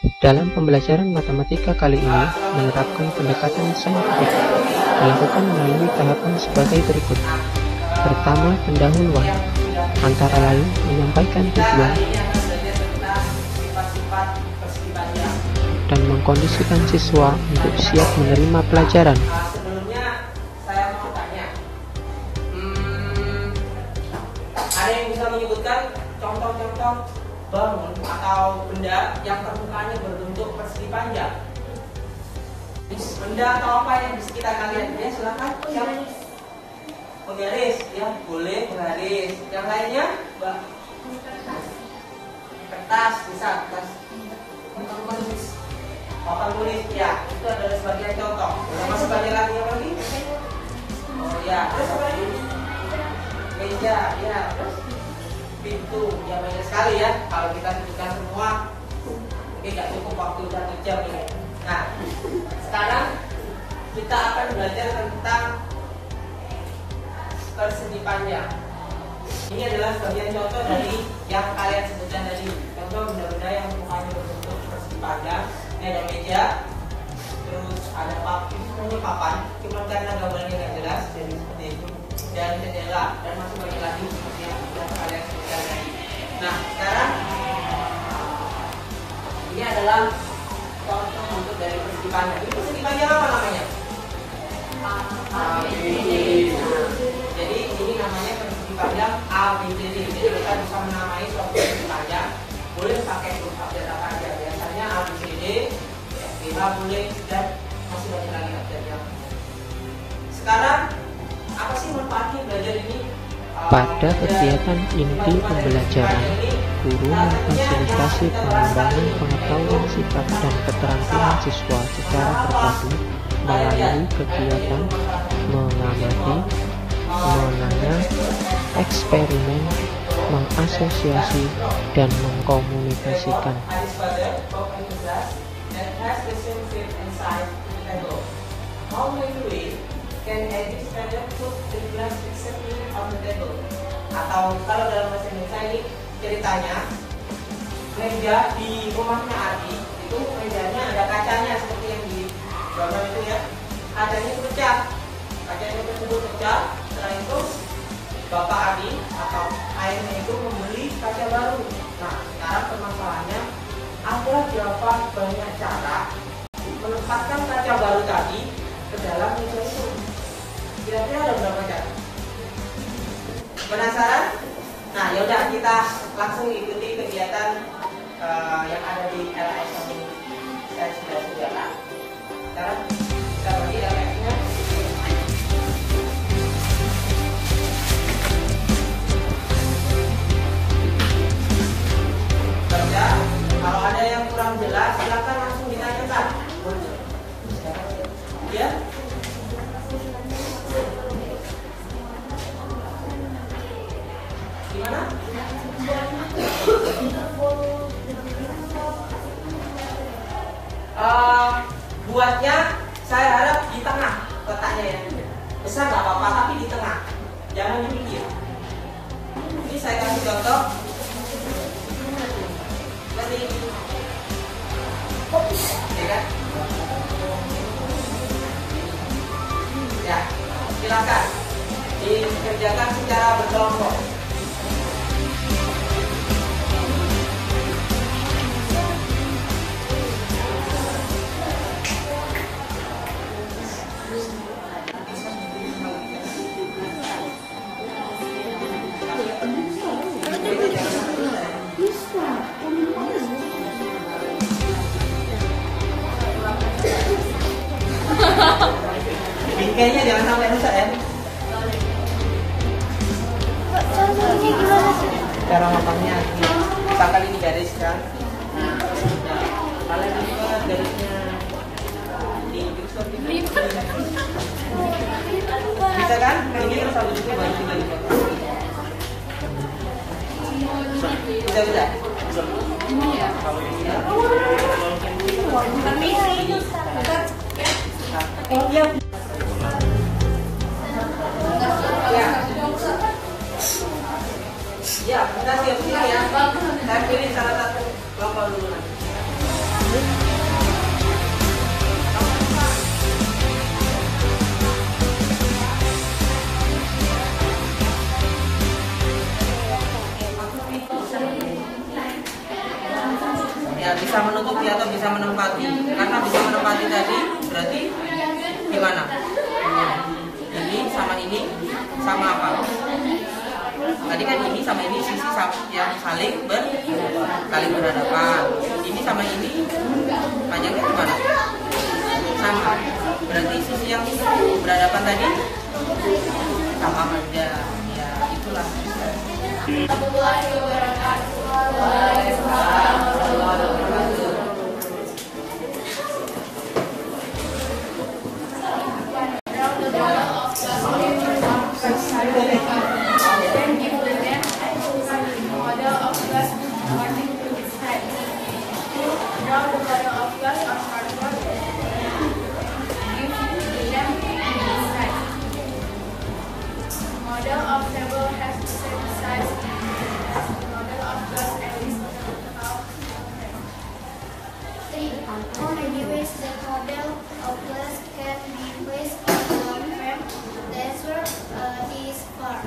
Dalam pembelajaran matematika kali ini menerapkan pendekatan saintifik, dilakukan melalui tahapan sebagai berikut. Pertama, pendahuluan, antara lain menyampaikan tujuan dan mengkondisikan siswa untuk siap menerima pelajaran. Sebelumnya saya mau tanya, ada yang bisa menyebutkan contoh-contoh bangun atau benda yang permukaannya berbentuk persegi panjang? Benda atau apa yang di sekitar kalian? Ya silakan. Penggaris, ya boleh penggaris. Yang lainnya, Mbak? Kertas, bisa kertas. Papan tulis, ya itu adalah sebagian contoh. Masih banyak lagi apa lagi? Oh ya, terus apa lagi? Meja, ya terus pintu, ya banyak sekali ya. Kalau kita sebutkan semua, mungkin nggak cukup waktu 1 jam ini. Nah, sekarang kita akan belajar tentang persegi panjang. Ini adalah sebagian contoh dari yang kalian sebutkan tadi. Contoh benda-benda yang mukanya berbentuk persegi panjang. Ini ada meja, terus ada papan, cuma karena gambarnya nggak jelas, jadi seperti itu. Dan jendela, dan masih banyak lagi seperti yang sudah kalian sebutkan tadi. Nah, sekarang ini adalah contoh bentuk dari persegi panjang. Ini persegi panjang apa namanya? ABCD. Jadi ini namanya persegi panjang ABCD. Jadi kita bisa menamai suatu persegi panjang. Boleh pakai huruf abjad apa aja. Biasanya ABCD, FBH boleh, dan masih banyak lagi abjadnya. Sekarang apa sih manfaatnya belajar ini? Pada kegiatan inti pembelajaran, guru memfasilitasi pengembangan pengetahuan sifat dan keterampilan siswa secara terpadu melalui kegiatan mengamati, menanya, eksperimen, mengasosiasi, dan mengkomunikasikan. Atau kalau dalam bahasa Indonesia ini ceritanya, meja di rumahnya Adi itu mejanya ada kacanya seperti yang di gambar itu ya. Kacanya itu pecah, kacanya tersebut pecah. Setelah itu Bapak Adi atau ayahnya itu membeli kaca baru. Nah, sekarang permasalahannya ada berapa banyak cara menempatkan kaca baru tadi ke dalam meja itu. Kira-kira ada berapa cara? Penasaran? Nah, yaudah kita langsung ikuti kegiatan yang ada di LS ini. Saya sudah sediakan. Sekarang kita bagi LS-nya. Baca. Kalau ada yang kurang jelas, silakan langsung ditanyakan. Ya. Gimana? Buatnya saya harap di tengah letaknya ya. Besar nggak apa-apa, tapi di tengah, jangan di pinggir. Ini saya kasih contoh. Seperti ini. Ya kan? Ya, silakan dikerjakan secara berkelompok. Bingkainya jangan sampai rusak ya. Contohnya gimana sih? Cara motongnya misalkan ini garis kan. Nah, kalian juga garisnya diikat seperti ini. Bisa kan? Ini terus habis itu baru tinggal dipotong. Bisa. Ini ya. Tapi ini oh iya. Ya, kita siap-siap ya. Saya pilih salah satu kelompok dulu. Ya, bisa menutupi atau bisa menempati. Karena bisa menempati tadi berarti gimana? Ini sama apa? Tadi kan ini sama ini sisi yang saling berhadapan. Ini sama ini panjangnya gimana? Sama. Berarti sisi yang berhadapan tadi sama aja. Ya, itulah. Model of table has the same size as the model of glass at least half. 3. How many ways the model of glass can be placed on the frame? The answer is 4.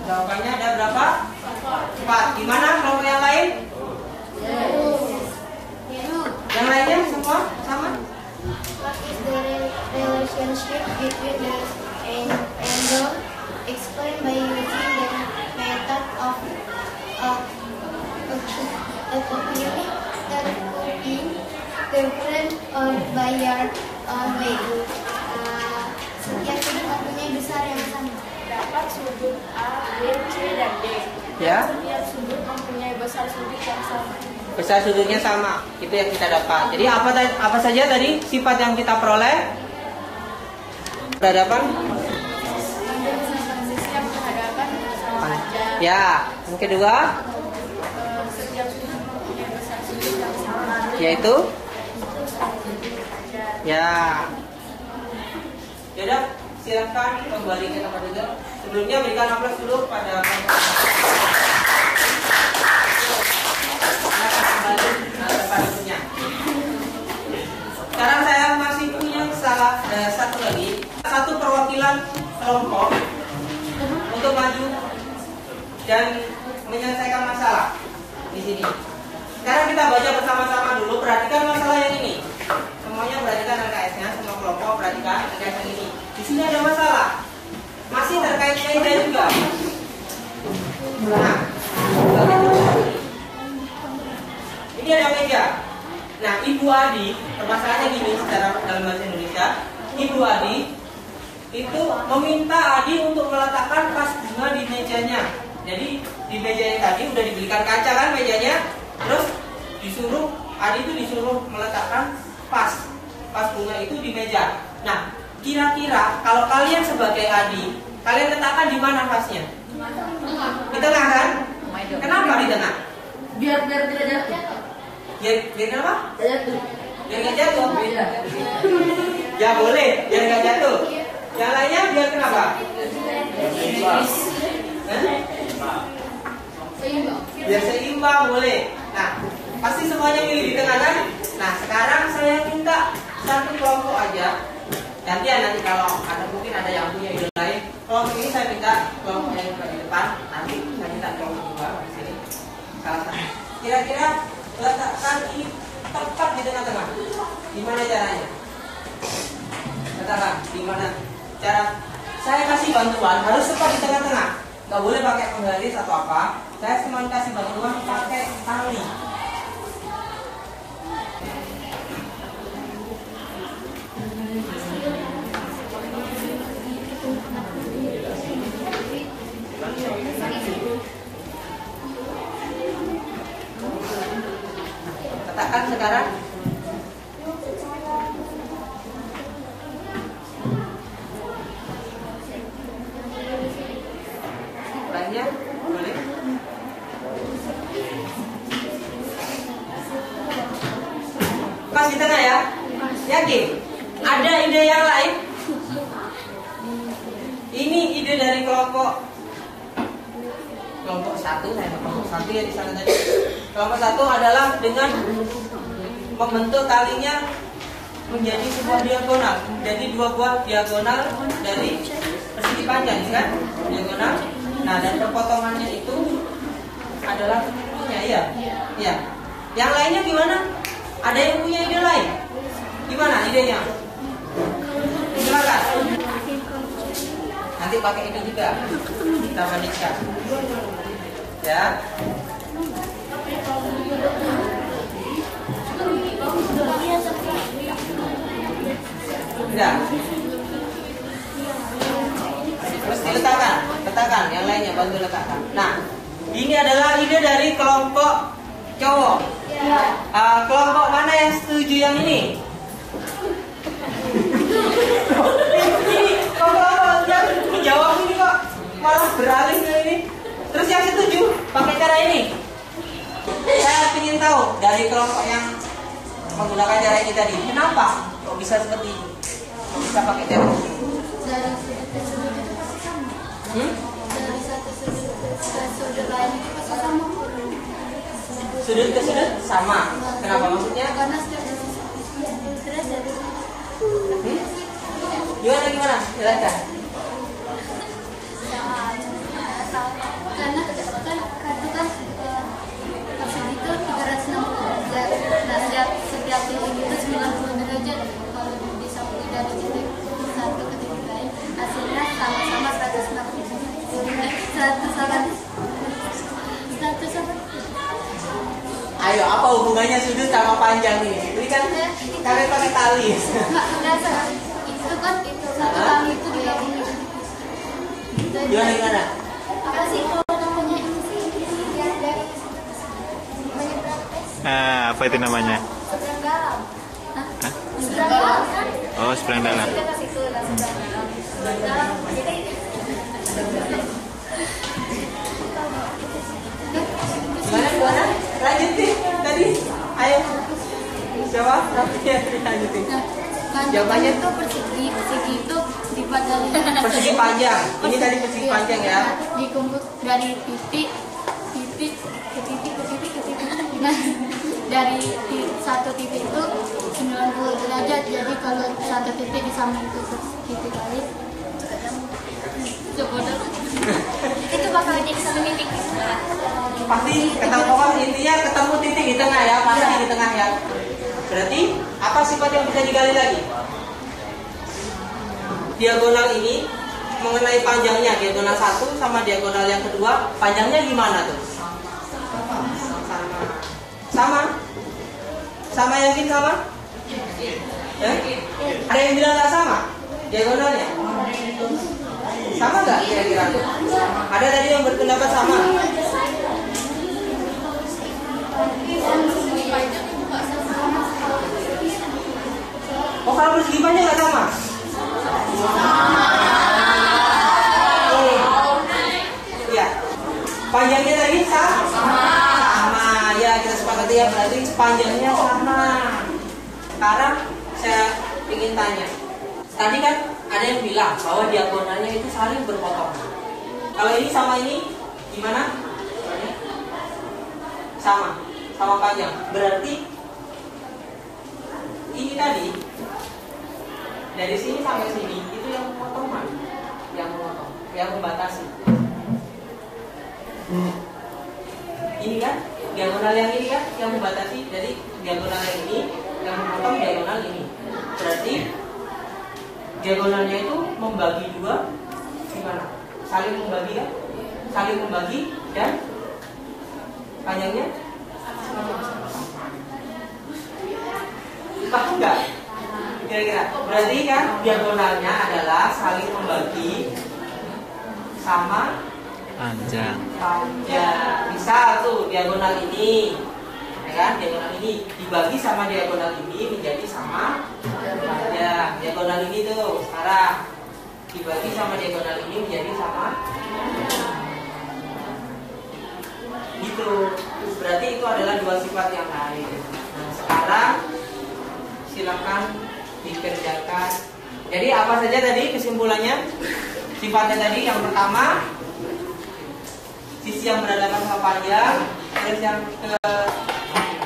Jawabannya ada berapa? 4. Gimana kelompok yang lain? Yang lainnya semua sama? What is the relationship between the angle explained by using the method of curving by yard way? Setiap sudut mempunyai besar yang sama. Dapat sudut A, B, C, dan D. Ya. Setiap sudut mempunyai besar sudut yang sama. Besar sudutnya sama, itu yang kita dapat. Jadi apa saja tadi sifat yang kita peroleh? Berhadapan? Sisi yang berhadapan sama aja. Ya, yang kedua Setiap sudut mempunyai besar sudut yang sama. yaitu ya. Yaudah, silakan kembali ke tempat duduk. Sebelumnya berikan aplaus dulu pada sekarang saya masih punya satu lagi, satu perwakilan kelompok untuk maju dan menyelesaikan masalah di sini. Sekarang kita baca bersama-sama dulu. Perhatikan masalah yang ini. Semuanya perhatikan LKS-nya, semua kelompok perhatikan LKS yang ini. Di sini ada masalah, masih terkait meja juga. Nah, ini ada meja. Nah, Ibu Adi, permasalahannya gini secara dalam bahasa Indonesia, Ibu Adi itu meminta Adi untuk meletakkan vas bunga di mejanya. Jadi di meja yang tadi udah dibelikan kaca kan mejanya, terus Adi itu disuruh meletakkan vas bunga itu di meja. Nah, kira-kira kalau kalian sebagai Adi, kalian letakkan di mana vasnya? Di tengah kan? Kenapa di tengah? Biar tidak jatuh. Biar apa? Jatuh. Biar nggak jatuh. Beda. Ya boleh, biar nggak jatuh. Yang lainnya biar kenapa? Biar seimbang boleh. Nah, pasti semuanya milih di tengah kan? Nah, sekarang saya minta satu kelompok aja. Gantian nanti kalau mungkin ada yang punya ide lain. Kelompok ini saya minta kelompok yang di depan. Nanti saya minta kelompok juga di sini. Salah satu. Kira-kira letakkan ini tepat di tengah-tengah. Gimana caranya? Letakkan di mana? Cara saya kasih bantuan harus tepat di tengah-tengah. Nggak boleh pakai penggaris atau apa. Saya cuma kasih bantuan pakai tali. Letakkan sekarang. Lainnya boleh. Pas di tengah ya. Yakin? Ada ide yang lain? Ini ide dari kelompok satu, saya kelompok satu ya di sana tadi. Kelompok satu adalah dengan membentuk talinya menjadi sebuah diagonal, jadi dua buah diagonal dari persegi panjang, kan? Diagonal. Nah, dan perpotongannya itu adalah seluruhnya ya? Iya. Yang lainnya gimana? Ada yang punya ide lain? Gimana idenya? Silakan. Nanti pakai ini juga. Kita bandingkan. Ya. Enggak. Terus letakkan yang lainnya bantu letakkan. Nah, ini adalah ide dari kelompok cowok. Kelompok mana yang setuju yang ini? Ini kelompok yang menjawab ini kok malah beralih ke ini. Terus yang setuju pakai cara ini. Saya ingin tahu dari kelompok yang menggunakan cara ini tadi, kenapa kok bisa seperti ini? Kok bisa pakai cara ini? Sudut ke sudut sama. Kenapa maksudnya? Karena sudut dari Gimana? Jelaskan. karena kan persegi itu 360 derajat. Nah, setiap titik itu 90 derajat. Kalau disamping dari titik satu ke titik lain, hasilnya sama-sama 180. Ayo, apa hubungannya sudut sama panjang ini? Ini kan kalian pakai tali. Itu kan satu kali itu digabungin. Gimana? Apa sih kalau namanya ini sih yang dari Apa itu namanya? seberang dalam? Seberang dalam kan? Oh, seberang dalam. Kita ke situ lah seberang dalam. Jadi Gimana? Lanjutin tadi. Ayo. Jawab. Ya, lanjutin. jawabannya itu persegi itu dibuat dari Persegi panjang. Ini tadi persegi panjang ya. dikumpul dari titik ke titik. Nah, dari satu titik itu 90 derajat. Jadi kalau satu titik disambung ke titik lain, itu bakal jadi satu titik. Pasti ketemu intinya ketemu titik di tengah ya, pasti di tengah ya. Berarti apa sifat yang bisa digali lagi? Diagonal ini mengenai panjangnya, diagonal satu sama diagonal yang kedua, panjangnya gimana tuh? Sama yakin sama? Ada yang bilang nggak sama? Diagonalnya? Sama nggak kira-kira? Ada tadi yang berpendapat sama? Oh, kalau persegi panjang nggak sama? Ya, panjangnya tadi sama. Ya, kita sepakati ya, berarti panjangnya sama. Sekarang saya ingin tanya. Tadi kan ada yang bilang bahwa diagonalnya itu saling berpotong. Kalau ini sama ini gimana? Sama panjang. Berarti ini tadi dari sini sampai sini itu yang memotong mana? Yang membatasi. Ini kan diagonal yang ini kan yang membatasi. Jadi diagonal yang ini yang memotong diagonal ini. Berarti diagonalnya itu membagi dua gimana? Saling membagi kan? Saling membagi dan panjangnya paham nggak? Kira-kira berarti kan diagonalnya adalah saling membagi sama Panjang. Misal tuh diagonal ini, ya kan? Diagonal ini dibagi sama diagonal ini menjadi sama panjang. Diagonal ini tuh sekarang dibagi sama diagonal ini menjadi sama. Gitu. Berarti itu adalah dua sifat yang lain. Nah, sekarang silakan dikerjakan. Jadi apa saja tadi kesimpulannya? Sifatnya tadi yang pertama sisi yang berhadapan sama panjang. Terus yang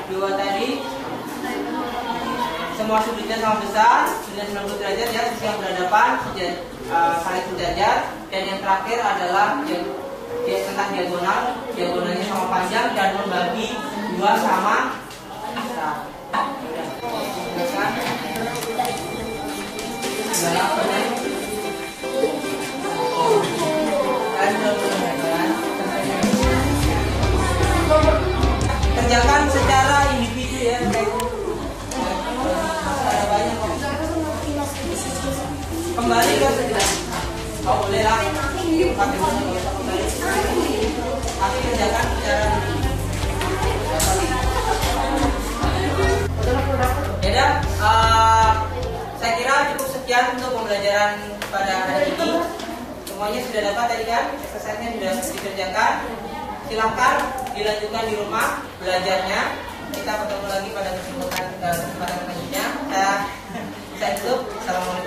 kedua tadi semua sudutnya sama besar, sudutnya 90 derajat ya, sisi yang berhadapan saling sejajar. Dan yang terakhir adalah tentang diagonalnya sama panjang dan membagi 2 sama 1. Kerjakan secara individu ya. Ada banyak kok. Kembali ke sejenak. Oh boleh lah. Tapi kerjakan secara ya. Saya kira cukup sekian untuk pembelajaran pada hari ini. Semuanya sudah dapat tadi kan, exercise-nya sudah dikerjakan. Silahkan dilanjutkan di rumah belajarnya. Kita ketemu lagi pada kesempatan selanjutnya. Saya tutup. Assalamualaikum.